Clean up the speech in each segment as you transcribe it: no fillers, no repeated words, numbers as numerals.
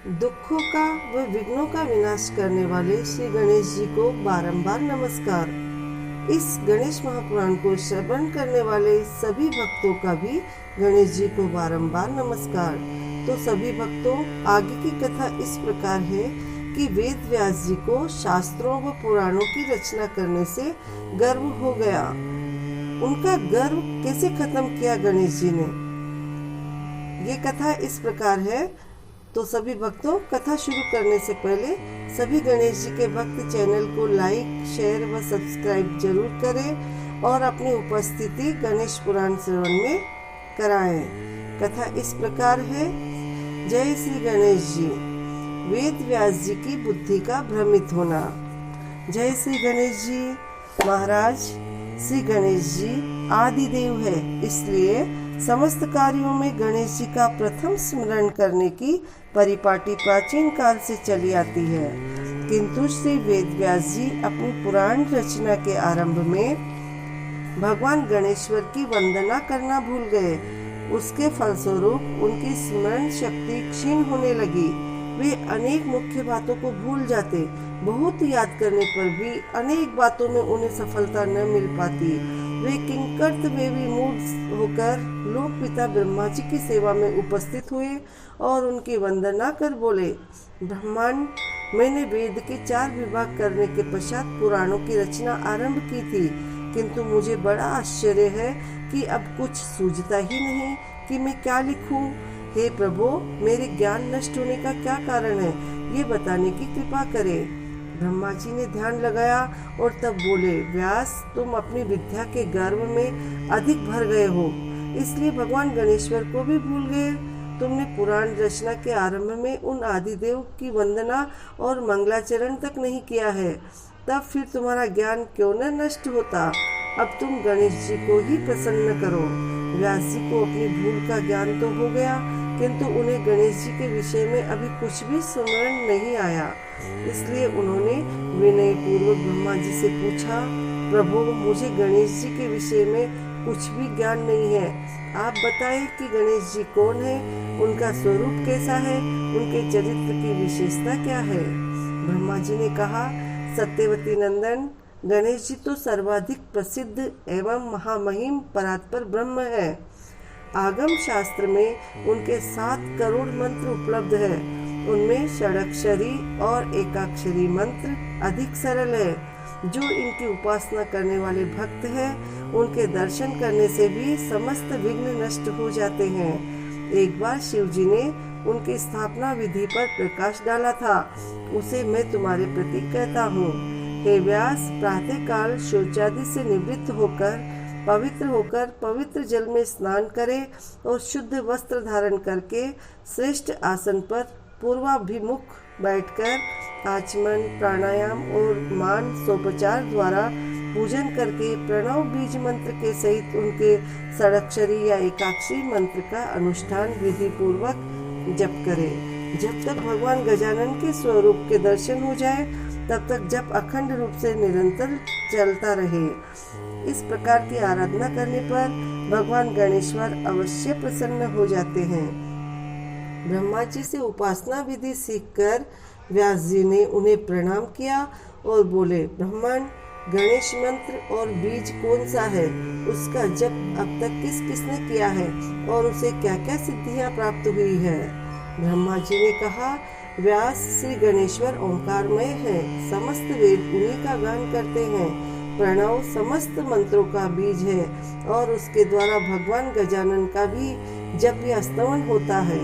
दुखों का व विघ्नों का विनाश करने वाले श्री गणेश जी को बारंबार नमस्कार। इस गणेश महापुराण को श्रवण करने वाले सभी भक्तों का भी गणेश जी को बारंबार नमस्कार। तो सभी भक्तों, आगे की कथा इस प्रकार है कि वेद व्यास जी को शास्त्रों व पुराणों की रचना करने से गर्व हो गया। उनका गर्व कैसे खत्म किया गणेश जी ने, ये कथा इस प्रकार है। तो सभी भक्तों, कथा शुरू करने से पहले सभी गणेश जी के भक्त चैनल को लाइक, शेयर व सब्सक्राइब जरूर करें और अपनी उपस्थिति गणेश पुराण श्रवण में कराएं। कथा इस प्रकार है। जय श्री गणेश जी। वेद व्यास जी की बुद्धि का भ्रमित होना। जय श्री गणेश जी। महाराज, श्री गणेश जी आदिदेव है, इसलिए समस्त कार्यों में गणेश जी का प्रथम स्मरण करने की परिपाटी प्राचीन काल से चली आती है। किंतु श्री वेद व्यास जी अपनी पुराण रचना के आरंभ में भगवान गणेश्वर की वंदना करना भूल गए। उसके फलस्वरूप उनकी स्मरण शक्ति क्षीण होने लगी। वे अनेक मुख्य बातों को भूल जाते। बहुत याद करने पर भी अनेक बातों में उन्हें सफलता न मिल पाती। वे किंकर्तव्यवी मूढ़ होकर लोक पिता ब्रह्मा जी की सेवा में उपस्थित हुए और उनकी वंदना कर बोले, ब्रह्मांड, मैंने वेद के 4 विभाग करने के पश्चात पुराणों की रचना आरंभ की थी, किंतु मुझे बड़ा आश्चर्य है कि अब कुछ सूझता ही नहीं कि मैं क्या लिखूं। हे प्रभु, मेरे ज्ञान नष्ट होने का क्या कारण है, ये बताने की कृपा करें। ब्रह्मा जी ने ध्यान लगाया और तब बोले, व्यास, तुम अपनी विद्या के गर्व में अधिक भर गए हो, इसलिए भगवान गणेश्वर को भी भूल गए। तुमने पुराण रचना के आरंभ में उन आदिदेव की वंदना और मंगलाचरण तक नहीं किया है, तब फिर तुम्हारा ज्ञान क्यों न नष्ट होता। अब तुम गणेश जी को ही प्रसन्न करो। व्यास जी को अपनी भूल का ज्ञान तो हो गया, किंतु उन्हें गणेश जी के विषय में अभी कुछ भी स्मरण नहीं आया। इसलिए उन्होंने विनय पूर्वक ब्रह्मा जी से पूछा, प्रभु, मुझे गणेश जी के विषय में कुछ भी ज्ञान नहीं है। आप बताएं कि गणेश जी कौन है, उनका स्वरूप कैसा है, उनके चरित्र की विशेषता क्या है। ब्रह्मा जी ने कहा, सत्यवती नंदन, गणेश जी तो सर्वाधिक प्रसिद्ध एवं महामहिम परात्पर ब्रह्म है। आगम शास्त्र में उनके 7 करोड़ मंत्र उपलब्ध है। उनमें षडाक्षरी और एकाक्षरी मंत्र अधिक सरल है। जो इनकी उपासना करने वाले भक्त हैं, उनके दर्शन करने से भी समस्त विघ्न नष्ट हो जाते हैं। एक बार शिव जी ने उनकी स्थापना विधि पर प्रकाश डाला था, उसे मैं तुम्हारे प्रति कहता हूँ। हे व्यास, प्रातः काल शौचादि से निवृत्त होकर पवित्र जल में स्नान करें और शुद्ध वस्त्र धारण करके श्रेष्ठ आसन पर पूर्वाभिमुख बैठकर आचमन, प्राणायाम और मान सोपचार द्वारा पूजन करके प्रणव बीज मंत्र के सहित उनके षडाक्षरी या एकाक्षरी मंत्र का अनुष्ठान विधि पूर्वक जप करें। जब तक भगवान गजानन के स्वरूप के दर्शन हो जाए, तब तक जप अखंड रूप से निरंतर चलता रहे। इस प्रकार की आराधना करने पर भगवान गणेश्वर अवश्य प्रसन्न हो जाते हैं। ब्रह्मा जी से उपासना विधि सीखकर व्यास जी ने उन्हें प्रणाम किया और बोले, ब्रह्मांड, गणेश मंत्र और बीज कौन सा है, उसका जप अब तक किस किसने किया है और उसे क्या क्या सिद्धियां प्राप्त हुई है। ब्रह्मा जी ने कहा, व्यास, श्री गणेश्वर ओंकारमय है, समस्त वेद उन्हीं का गान करते हैं। प्रणव समस्त मंत्रों का बीज है और उसके द्वारा भगवान गजानन का भी जप या स्तवन होता है।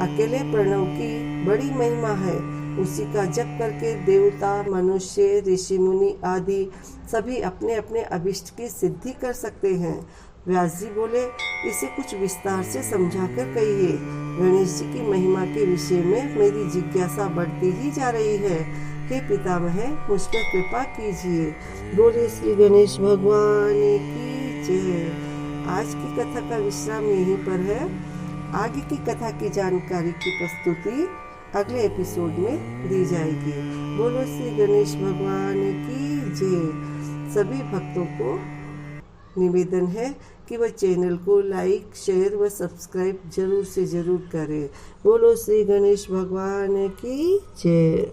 अकेले प्रणव की बड़ी महिमा है, उसी का जप करके देवता, मनुष्य, ऋषि मुनि आदि सभी अपने अपने अभिष्ट की सिद्धि कर सकते हैं। व्यास जी बोले, इसे कुछ विस्तार से समझाकर कहिए। गणेश जी की महिमा के विषय में मेरी जिज्ञासा बढ़ती ही जा रही है। हे पितामह, मुझ पर कृपा कीजिए। बोले श्री गणेश भगवान की जय। आज की कथा का विश्राम यहीं पर है। आगे की कथा की जानकारी की प्रस्तुति अगले एपिसोड में दी जाएगी। बोलो श्री गणेश भगवान की जय। सभी भक्तों को निवेदन है कि वह चैनल को लाइक, शेयर व सब्सक्राइब जरूर से जरूर करें। बोलो श्री गणेश भगवान की जय।